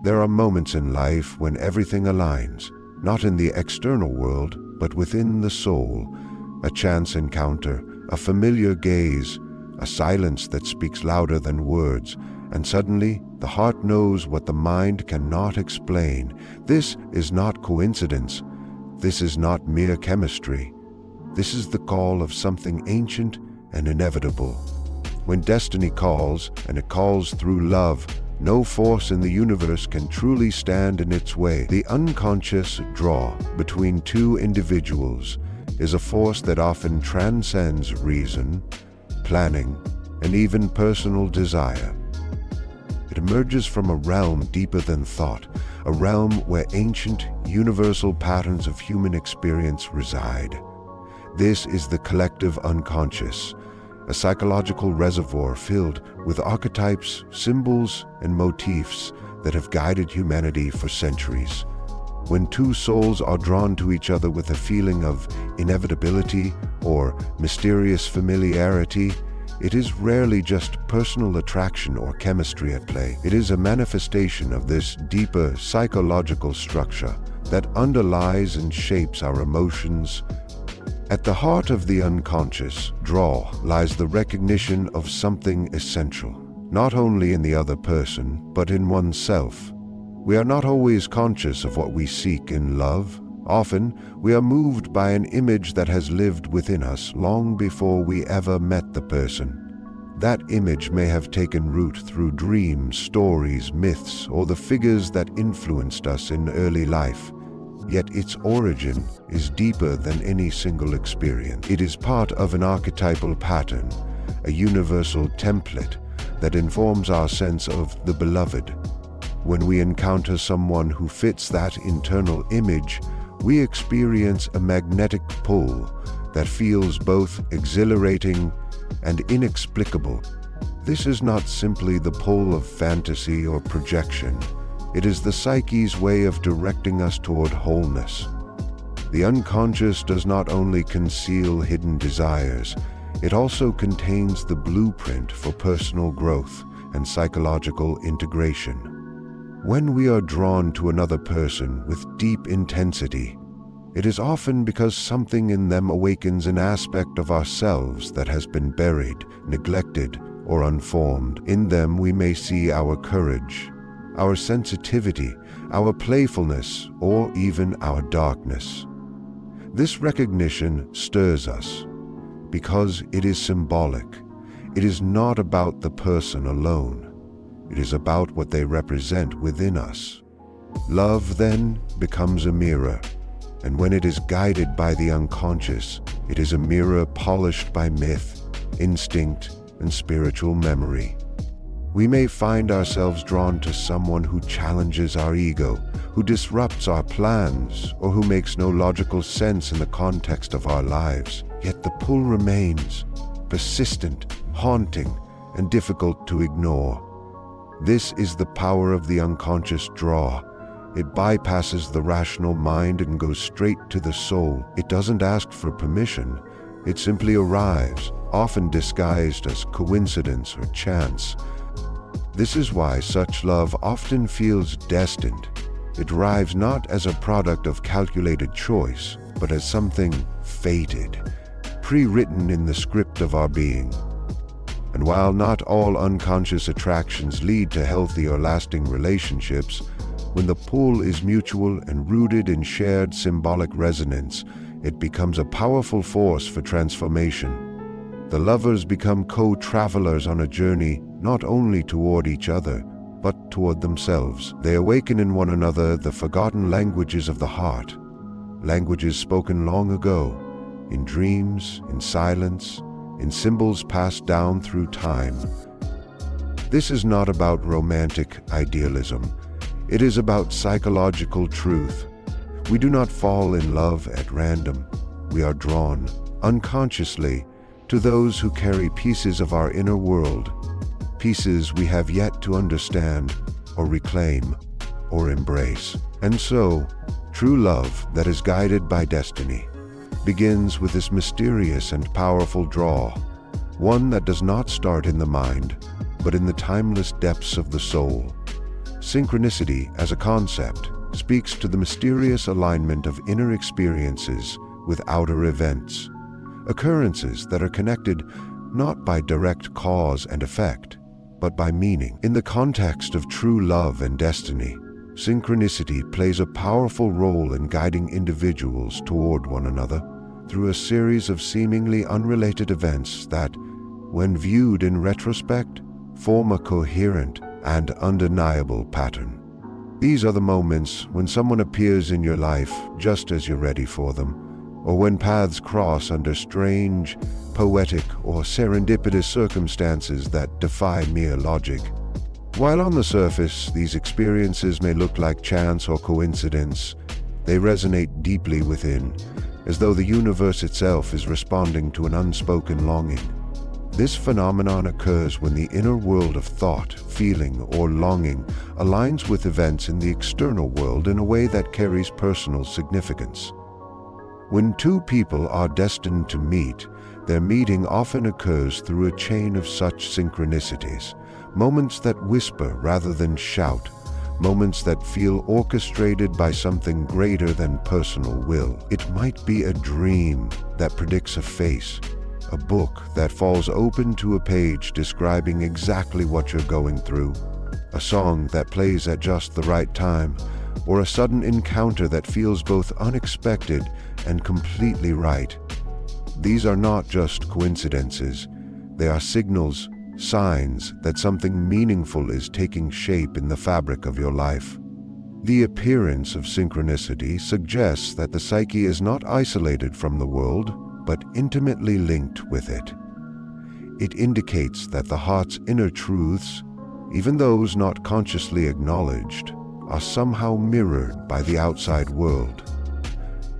There are moments in life when everything aligns, not in the external world, but within the soul. A chance encounter, a familiar gaze, a silence that speaks louder than words, and suddenly the heart knows what the mind cannot explain. This is not coincidence. This is not mere chemistry. This is the call of something ancient and inevitable. When destiny calls, and it calls through love, no force in the universe can truly stand in its way. The unconscious draw between two individuals is a force that often transcends reason, planning, and even personal desire. It emerges from a realm deeper than thought, a realm where ancient, universal patterns of human experience reside. This is the collective unconscious, a psychological reservoir filled with archetypes, symbols, and motifs that have guided humanity for centuries. When two souls are drawn to each other with a feeling of inevitability or mysterious familiarity, it is rarely just personal attraction or chemistry at play. It is a manifestation of this deeper psychological structure that underlies and shapes our emotions. At the heart of the unconscious draw lies the recognition of something essential, not only in the other person, but in oneself. We are not always conscious of what we seek in love. Often, we are moved by an image that has lived within us long before we ever met the person. That image may have taken root through dreams, stories, myths, or the figures that influenced us in early life. Yet its origin is deeper than any single experience. It is part of an archetypal pattern, a universal template that informs our sense of the beloved. When we encounter someone who fits that internal image, we experience a magnetic pull that feels both exhilarating and inexplicable. This is not simply the pull of fantasy or projection. It is the psyche's way of directing us toward wholeness. The unconscious does not only conceal hidden desires, it also contains the blueprint for personal growth and psychological integration. When we are drawn to another person with deep intensity, it is often because something in them awakens an aspect of ourselves that has been buried, neglected, or unformed. In them we may see our courage, our sensitivity, our playfulness, or even our darkness. This recognition stirs us because it is symbolic. It is not about the person alone. It is about what they represent within us. Love, then, becomes a mirror, and when it is guided by the unconscious, it is a mirror polished by myth, instinct, and spiritual memory. We may find ourselves drawn to someone who challenges our ego, who disrupts our plans, or who makes no logical sense in the context of our lives. Yet the pull remains, persistent, haunting, and difficult to ignore. This is the power of the unconscious draw. It bypasses the rational mind and goes straight to the soul. It doesn't ask for permission. It simply arrives, often disguised as coincidence or chance. This is why such love often feels destined. It arrives not as a product of calculated choice, but as something fated, pre-written in the script of our being. And while not all unconscious attractions lead to healthy or lasting relationships, when the pull is mutual and rooted in shared symbolic resonance, it becomes a powerful force for transformation. The lovers become co-travelers on a journey not only toward each other, but toward themselves. They awaken in one another the forgotten languages of the heart, languages spoken long ago, in dreams, in silence, in symbols passed down through time. This is not about romantic idealism. It is about psychological truth. We do not fall in love at random. We are drawn, unconsciously, to those who carry pieces of our inner world, pieces we have yet to understand, or reclaim, or embrace. And so, true love that is guided by destiny begins with this mysterious and powerful draw, one that does not start in the mind, but in the timeless depths of the soul. Synchronicity, as a concept, speaks to the mysterious alignment of inner experiences with outer events, occurrences that are connected not by direct cause and effect, but by meaning. In the context of true love and destiny, synchronicity plays a powerful role in guiding individuals toward one another through a series of seemingly unrelated events that, when viewed in retrospect, form a coherent and undeniable pattern. These are the moments when someone appears in your life just as you're ready for them, or when paths cross under strange, poetic, or serendipitous circumstances that defy mere logic. While on the surface, these experiences may look like chance or coincidence, they resonate deeply within, as though the universe itself is responding to an unspoken longing. This phenomenon occurs when the inner world of thought, feeling, or longing aligns with events in the external world in a way that carries personal significance. When two people are destined to meet, their meeting often occurs through a chain of such synchronicities, moments that whisper rather than shout, moments that feel orchestrated by something greater than personal will. It might be a dream that predicts a face, a book that falls open to a page describing exactly what you're going through, a song that plays at just the right time, or a sudden encounter that feels both unexpected and completely right. These are not just coincidences. They are signals, signs that something meaningful is taking shape in the fabric of your life. The appearance of synchronicity suggests that the psyche is not isolated from the world, but intimately linked with it. It indicates that the heart's inner truths, even those not consciously acknowledged, are somehow mirrored by the outside world.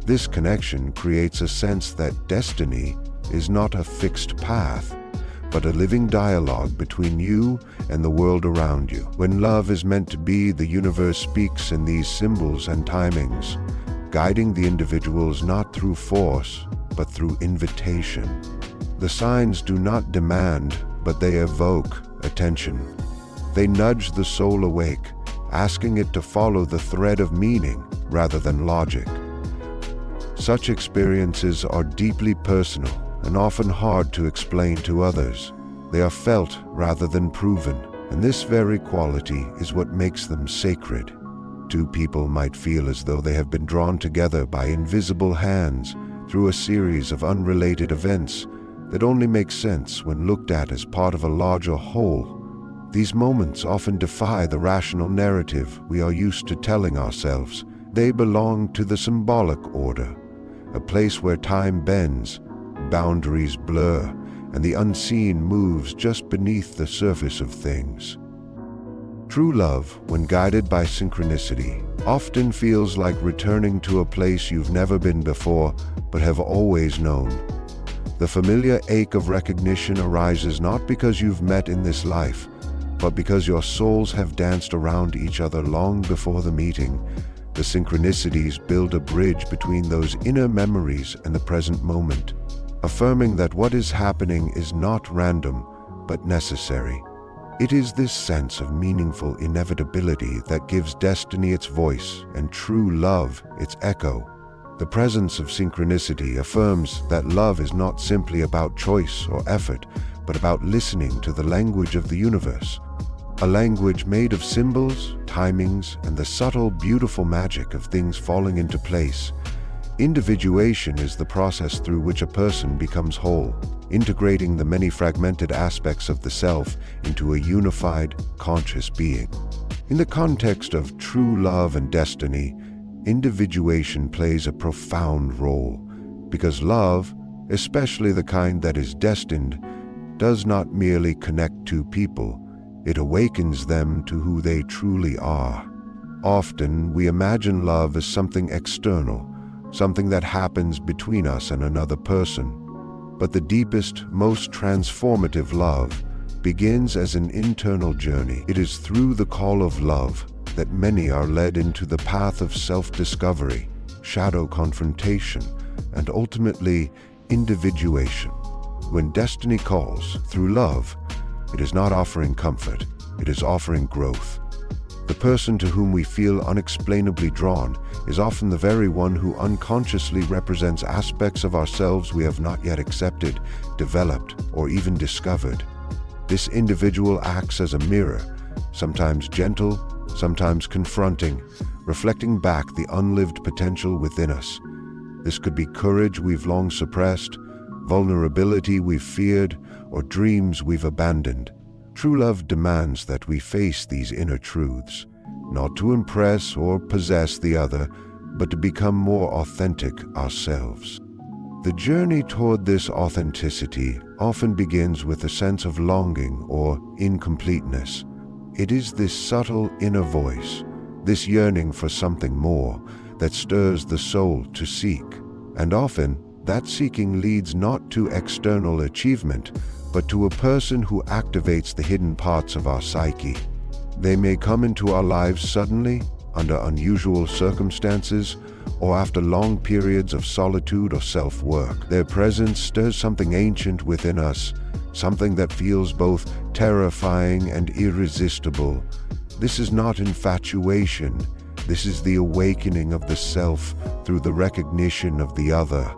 This connection creates a sense that destiny is not a fixed path, but a living dialogue between you and the world around you. When love is meant to be, the universe speaks in these symbols and timings, guiding the individuals not through force, but through invitation. The signs do not demand, but they evoke attention. They nudge the soul awake, asking it to follow the thread of meaning rather than logic. Such experiences are deeply personal and often hard to explain to others. They are felt rather than proven, and this very quality is what makes them sacred. Two people might feel as though they have been drawn together by invisible hands through a series of unrelated events that only make sense when looked at as part of a larger whole. These moments often defy the rational narrative we are used to telling ourselves. They belong to the symbolic order, a place where time bends, boundaries blur, and the unseen moves just beneath the surface of things. True love, when guided by synchronicity, often feels like returning to a place you've never been before but have always known. The familiar ache of recognition arises not because you've met in this life, but because your souls have danced around each other long before the meeting. The synchronicities build a bridge between those inner memories and the present moment, affirming that what is happening is not random, but necessary. It is this sense of meaningful inevitability that gives destiny its voice and true love its echo. The presence of synchronicity affirms that love is not simply about choice or effort, but about listening to the language of the universe, a language made of symbols, timings, and the subtle, beautiful magic of things falling into place. Individuation is the process through which a person becomes whole, integrating the many fragmented aspects of the self into a unified, conscious being. In the context of true love and destiny, individuation plays a profound role, because love, especially the kind that is destined, does not merely connect two people, it awakens them to who they truly are. Often, we imagine love as something external, something that happens between us and another person. But the deepest, most transformative love begins as an internal journey. It is through the call of love that many are led into the path of self-discovery, shadow confrontation, and ultimately individuation. When destiny calls through love, it is not offering comfort, it is offering growth. The person to whom we feel unexplainably drawn is often the very one who unconsciously represents aspects of ourselves we have not yet accepted, developed, or even discovered. This individual acts as a mirror, sometimes gentle, sometimes confronting, reflecting back the unlived potential within us. This could be courage we've long suppressed, vulnerability we've feared, or dreams we've abandoned. True love demands that we face these inner truths, not to impress or possess the other, but to become more authentic ourselves. The journey toward this authenticity often begins with a sense of longing or incompleteness. It is this subtle inner voice, this yearning for something more, that stirs the soul to seek. And often, that seeking leads not to external achievement, but to a person who activates the hidden parts of our psyche. They may come into our lives suddenly, under unusual circumstances, or after long periods of solitude or self-work. Their presence stirs something ancient within us, something that feels both terrifying and irresistible. This is not infatuation. This is the awakening of the self through the recognition of the other.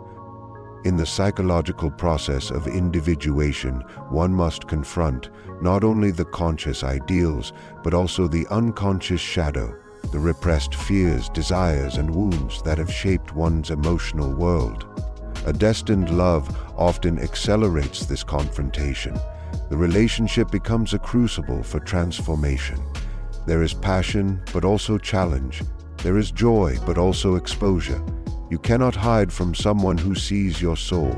In the psychological process of individuation, one must confront not only the conscious ideals, but also the unconscious shadow, the repressed fears, desires, and wounds that have shaped one's emotional world. A destined love often accelerates this confrontation. The relationship becomes a crucible for transformation. There is passion, but also challenge. There is joy, but also exposure. You cannot hide from someone who sees your soul.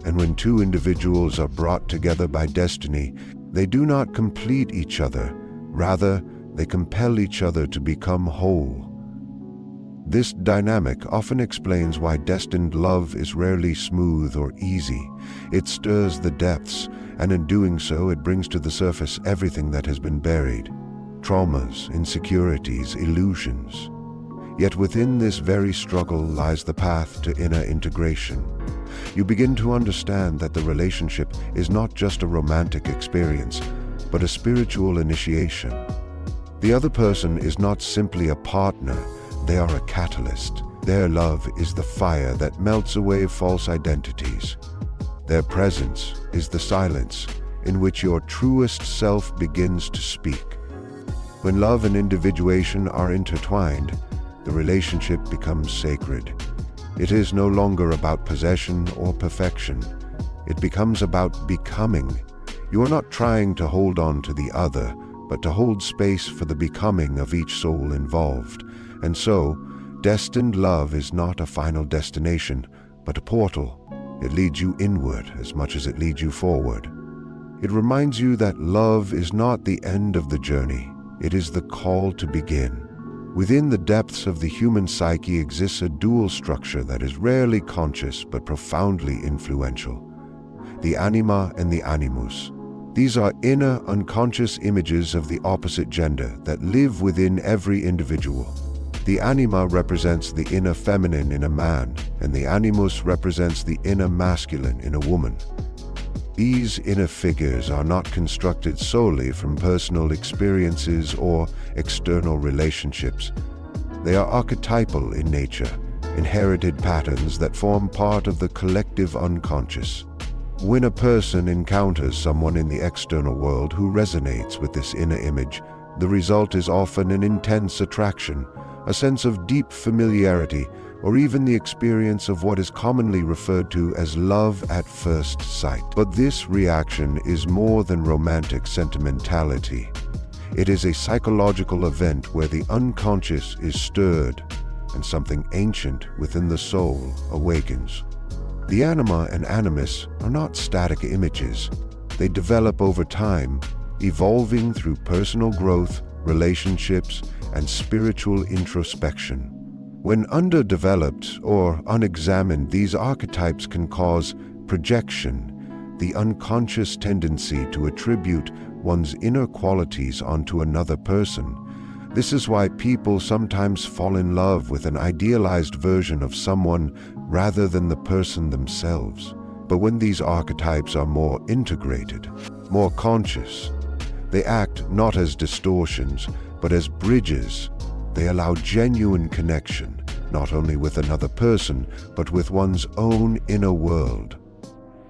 And when two individuals are brought together by destiny, they do not complete each other. Rather, they compel each other to become whole. This dynamic often explains why destined love is rarely smooth or easy. It stirs the depths, and in doing so, it brings to the surface everything that has been buried: traumas, insecurities, illusions. Yet within this very struggle lies the path to inner integration. You begin to understand that the relationship is not just a romantic experience, but a spiritual initiation. The other person is not simply a partner, they are a catalyst. Their love is the fire that melts away false identities. Their presence is the silence in which your truest self begins to speak. When love and individuation are intertwined, the relationship becomes sacred. It is no longer about possession or perfection. It becomes about becoming. You are not trying to hold on to the other, but to hold space for the becoming of each soul involved. And so, destined love is not a final destination, but a portal. It leads you inward as much as it leads you forward. It reminds you that love is not the end of the journey. It is the call to begin. Within the depths of the human psyche exists a dual structure that is rarely conscious but profoundly influential: the anima and the animus. These are inner, unconscious images of the opposite gender that live within every individual. The anima represents the inner feminine in a man, and the animus represents the inner masculine in a woman. These inner figures are not constructed solely from personal experiences or external relationships. They are archetypal in nature, inherited patterns that form part of the collective unconscious. When a person encounters someone in the external world who resonates with this inner image, the result is often an intense attraction, a sense of deep familiarity, or even the experience of what is commonly referred to as love at first sight. But this reaction is more than romantic sentimentality. It is a psychological event where the unconscious is stirred and something ancient within the soul awakens. The anima and animus are not static images. They develop over time, evolving through personal growth, relationships, and spiritual introspection. When underdeveloped or unexamined, these archetypes can cause projection, the unconscious tendency to attribute one's inner qualities onto another person. This is why people sometimes fall in love with an idealized version of someone rather than the person themselves. But when these archetypes are more integrated, more conscious, they act not as distortions, but as bridges. They allow genuine connection, not only with another person, but with one's own inner world.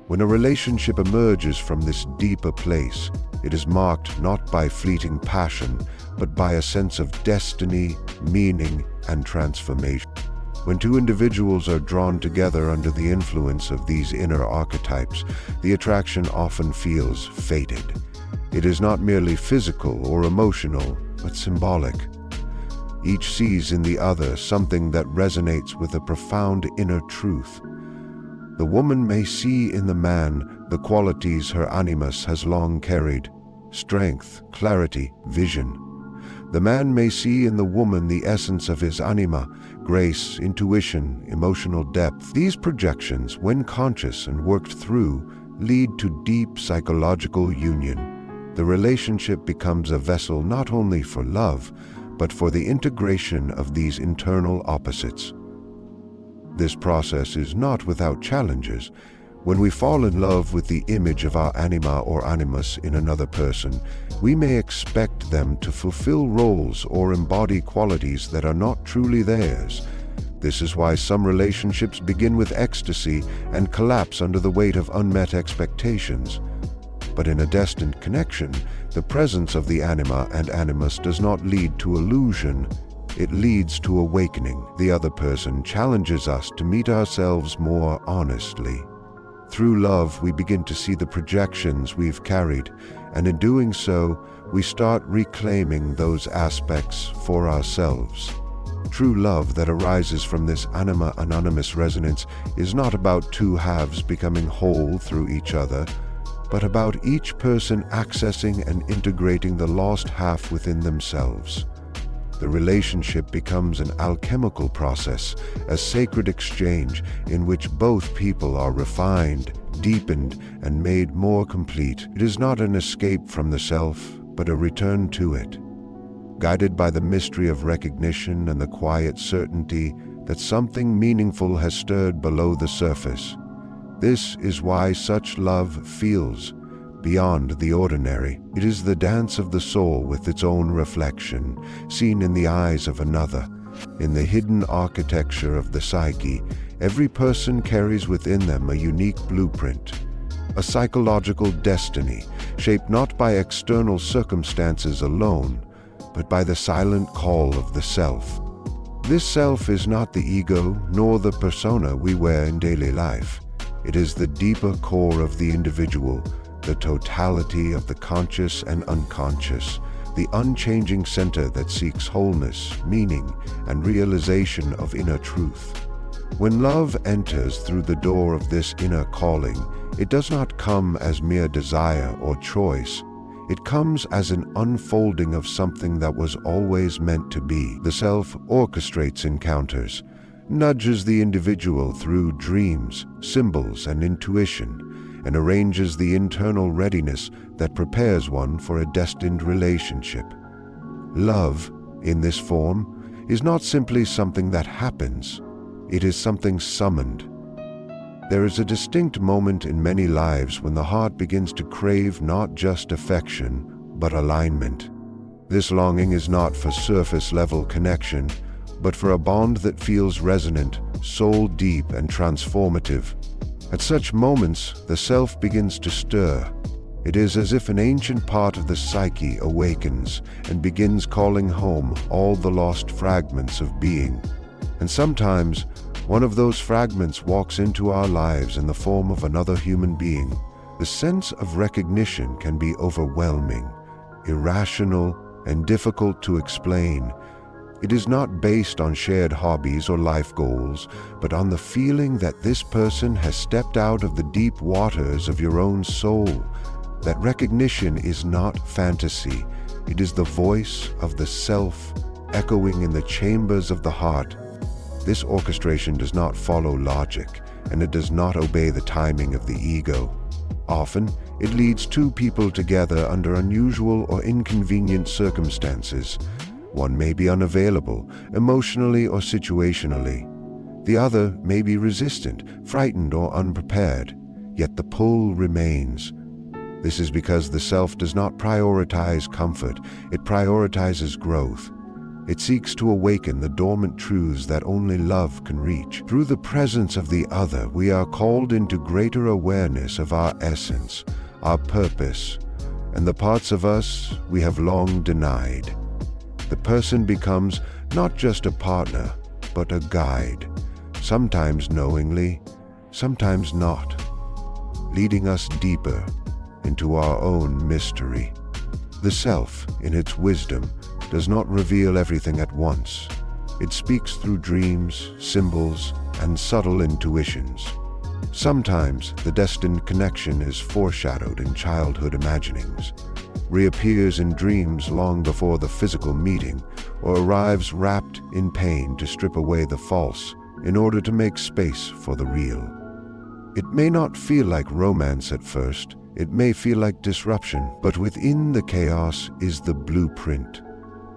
When a relationship emerges from this deeper place, it is marked not by fleeting passion, but by a sense of destiny, meaning, and transformation. When two individuals are drawn together under the influence of these inner archetypes, the attraction often feels fated. It is not merely physical or emotional, but symbolic. Each sees in the other something that resonates with a profound inner truth. The woman may see in the man the qualities her animus has long carried: strength, clarity, vision. The man may see in the woman the essence of his anima: grace, intuition, emotional depth. These projections, when conscious and worked through, lead to deep psychological union. The relationship becomes a vessel not only for love, but for the integration of these internal opposites. This process is not without challenges. When we fall in love with the image of our anima or animus in another person, we may expect them to fulfill roles or embody qualities that are not truly theirs. This is why some relationships begin with ecstasy and collapse under the weight of unmet expectations. But in a destined connection, the presence of the anima and animus does not lead to illusion. It leads to awakening. The other person challenges us to meet ourselves more honestly. Through love, we begin to see the projections we've carried, and in doing so, we start reclaiming those aspects for ourselves. True love that arises from this anima-animus resonance is not about two halves becoming whole through each other, but about each person accessing and integrating the lost half within themselves. The relationship becomes an alchemical process, a sacred exchange in which both people are refined, deepened, and made more complete. It is not an escape from the self, but a return to it, guided by the mystery of recognition and the quiet certainty that something meaningful has stirred below the surface. This is why such love feels beyond the ordinary. It is the dance of the soul with its own reflection, seen in the eyes of another. In the hidden architecture of the psyche, every person carries within them a unique blueprint, a psychological destiny, shaped not by external circumstances alone, but by the silent call of the self. This self is not the ego nor the persona we wear in daily life. It is the deeper core of the individual, the totality of the conscious and unconscious, the unchanging center that seeks wholeness, meaning, and realization of inner truth. When love enters through the door of this inner calling, it does not come as mere desire or choice. It comes as an unfolding of something that was always meant to be. The self orchestrates encounters, nudges the individual through dreams, symbols, and intuition, and arranges the internal readiness that prepares one for a destined relationship. Love, in this form, is not simply something that happens. It is something summoned. There is a distinct moment in many lives when the heart begins to crave not just affection, but alignment. This longing is not for surface-level connection, but for a bond that feels resonant, soul-deep, and transformative. At such moments, the self begins to stir. It is as if an ancient part of the psyche awakens and begins calling home all the lost fragments of being. And sometimes, one of those fragments walks into our lives in the form of another human being. The sense of recognition can be overwhelming, irrational, and difficult to explain. It is not based on shared hobbies or life goals, but on the feeling that this person has stepped out of the deep waters of your own soul. That recognition is not fantasy. It is the voice of the self echoing in the chambers of the heart. This orchestration does not follow logic, and it does not obey the timing of the ego. Often, it leads two people together under unusual or inconvenient circumstances. One may be unavailable, emotionally or situationally. The other may be resistant, frightened, or unprepared, yet the pull remains. This is because the self does not prioritize comfort, it prioritizes growth. It seeks to awaken the dormant truths that only love can reach. Through the presence of the other, we are called into greater awareness of our essence, our purpose, and the parts of us we have long denied. The person becomes not just a partner, but a guide, sometimes knowingly, sometimes not, leading us deeper into our own mystery. The self, in its wisdom, does not reveal everything at once. It speaks through dreams, symbols, and subtle intuitions. Sometimes the destined connection is foreshadowed in childhood imaginings, reappears in dreams long before the physical meeting, or arrives wrapped in pain to strip away the false in order to make space for the real. It may not feel like romance at first, it may feel like disruption, but within the chaos is the blueprint,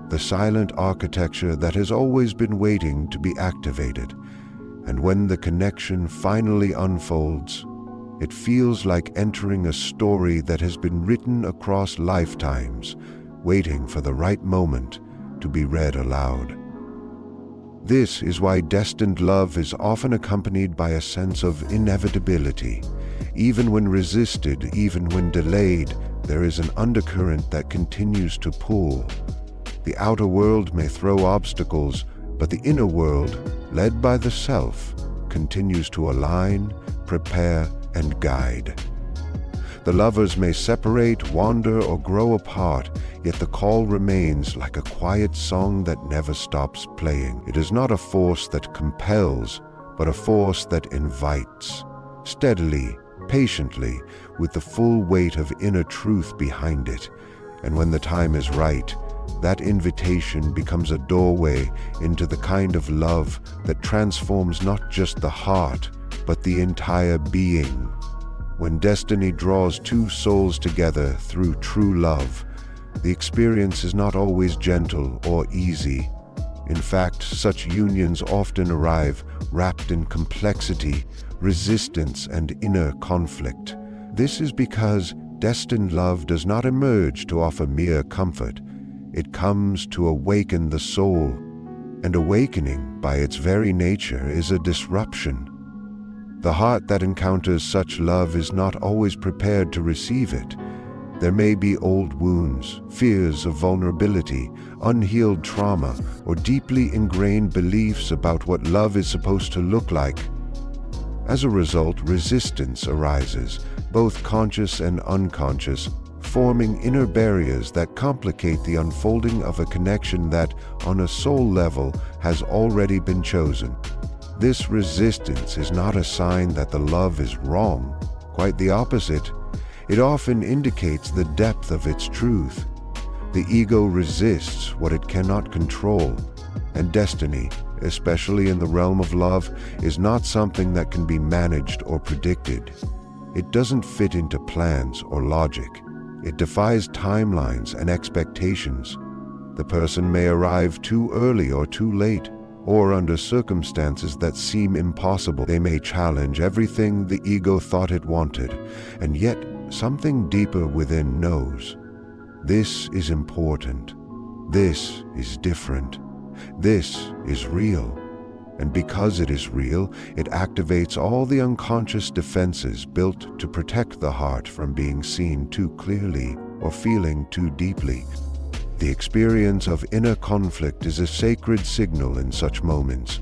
the silent architecture that has always been waiting to be activated. And when the connection finally unfolds, it feels like entering a story that has been written across lifetimes, waiting for the right moment to be read aloud. This is why destined love is often accompanied by a sense of inevitability. Even when resisted, even when delayed, there is an undercurrent that continues to pull. The outer world may throw obstacles, but the inner world, led by the self, continues to align, prepare, and guide. The lovers may separate, wander, or grow apart, yet the call remains like a quiet song that never stops playing. It is not a force that compels, but a force that invites, steadily, patiently, with the full weight of inner truth behind it. And when the time is right, that invitation becomes a doorway into the kind of love that transforms not just the heart, but the entire being. When destiny draws two souls together through true love, the experience is not always gentle or easy. In fact, such unions often arrive wrapped in complexity, resistance, and inner conflict. This is because destined love does not emerge to offer mere comfort. It comes to awaken the soul, and awakening, by its very nature, is a disruption. The heart that encounters such love is not always prepared to receive it. There may be old wounds, fears of vulnerability, unhealed trauma, or deeply ingrained beliefs about what love is supposed to look like. As a result, resistance arises, both conscious and unconscious, forming inner barriers that complicate the unfolding of a connection that, on a soul level, has already been chosen. This resistance is not a sign that the love is wrong. Quite the opposite. It often indicates the depth of its truth. The ego resists what it cannot control, and destiny, especially in the realm of love, is not something that can be managed or predicted. It doesn't fit into plans or logic. It defies timelines and expectations. The person may arrive too early or too late, or under circumstances that seem impossible. They may challenge everything the ego thought it wanted, and yet something deeper within knows. This is important. This is different. This is real. And because it is real, it activates all the unconscious defenses built to protect the heart from being seen too clearly or feeling too deeply. The experience of inner conflict is a sacred signal in such moments.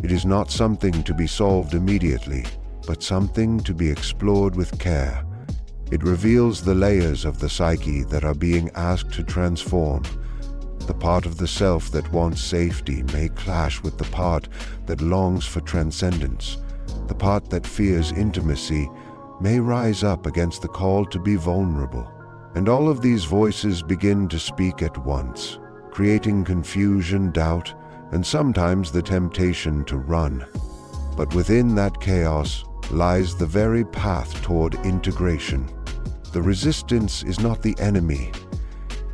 It is not something to be solved immediately, but something to be explored with care. It reveals the layers of the psyche that are being asked to transform. The part of the self that wants safety may clash with the part that longs for transcendence. The part that fears intimacy may rise up against the call to be vulnerable. And all of these voices begin to speak at once, creating confusion, doubt, and sometimes the temptation to run. But within that chaos lies the very path toward integration. The resistance is not the enemy.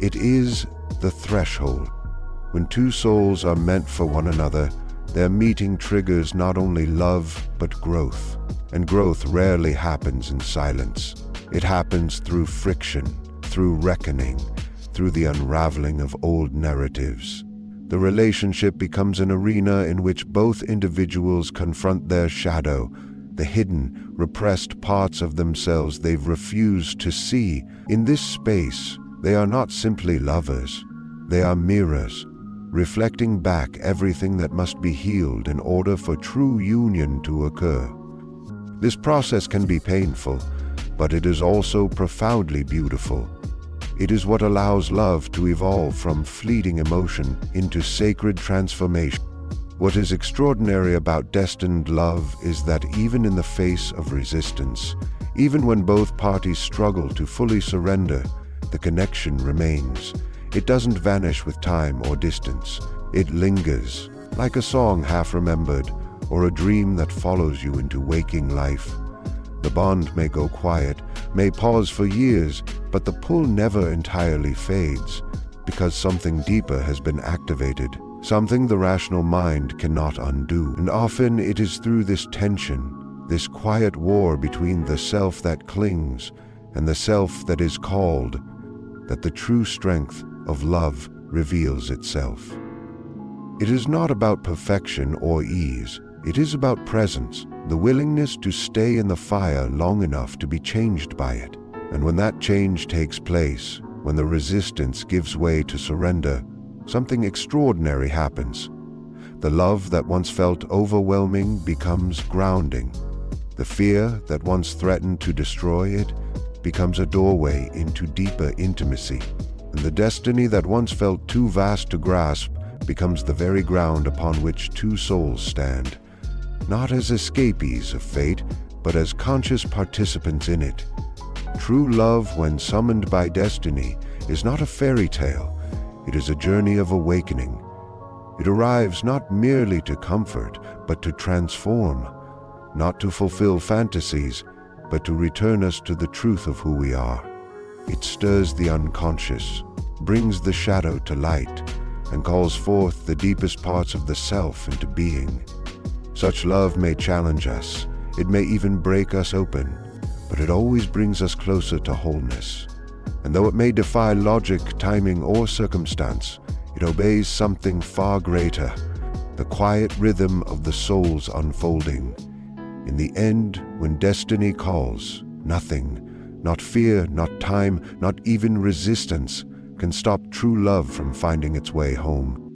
It is the threshold. When two souls are meant for one another, their meeting triggers not only love, but growth. And growth rarely happens in silence. It happens through friction, through reckoning, through the unraveling of old narratives. The relationship becomes an arena in which both individuals confront their shadow, the hidden, repressed parts of themselves they've refused to see. In this space, they are not simply lovers. They are mirrors, reflecting back everything that must be healed in order for true union to occur. This process can be painful, but it is also profoundly beautiful. It is what allows love to evolve from fleeting emotion into sacred transformation. What is extraordinary about destined love is that even in the face of resistance, even when both parties struggle to fully surrender, the connection remains. It doesn't vanish with time or distance. It lingers, like a song half remembered, or a dream that follows you into waking life. The bond may go quiet, may pause for years, but the pull never entirely fades, because something deeper has been activated, something the rational mind cannot undo. And often it is through this tension, this quiet war between the self that clings and the self that is called, that the true strength of love reveals itself. It is not about perfection or ease. It is about presence, the willingness to stay in the fire long enough to be changed by it. And when that change takes place, when the resistance gives way to surrender, something extraordinary happens. The love that once felt overwhelming becomes grounding. The fear that once threatened to destroy it becomes a doorway into deeper intimacy. And the destiny that once felt too vast to grasp becomes the very ground upon which two souls stand, not as escapees of fate, but as conscious participants in it. True love, when summoned by destiny, is not a fairy tale. It is a journey of awakening. It arrives not merely to comfort, but to transform, not to fulfill fantasies, but to return us to the truth of who we are. It stirs the unconscious, brings the shadow to light, and calls forth the deepest parts of the self into being. Such love may challenge us, it may even break us open, but it always brings us closer to wholeness. And though it may defy logic, timing, or circumstance, it obeys something far greater, the quiet rhythm of the soul's unfolding. In the end, when destiny calls, nothing, not fear, not time, not even resistance, can stop true love from finding its way home.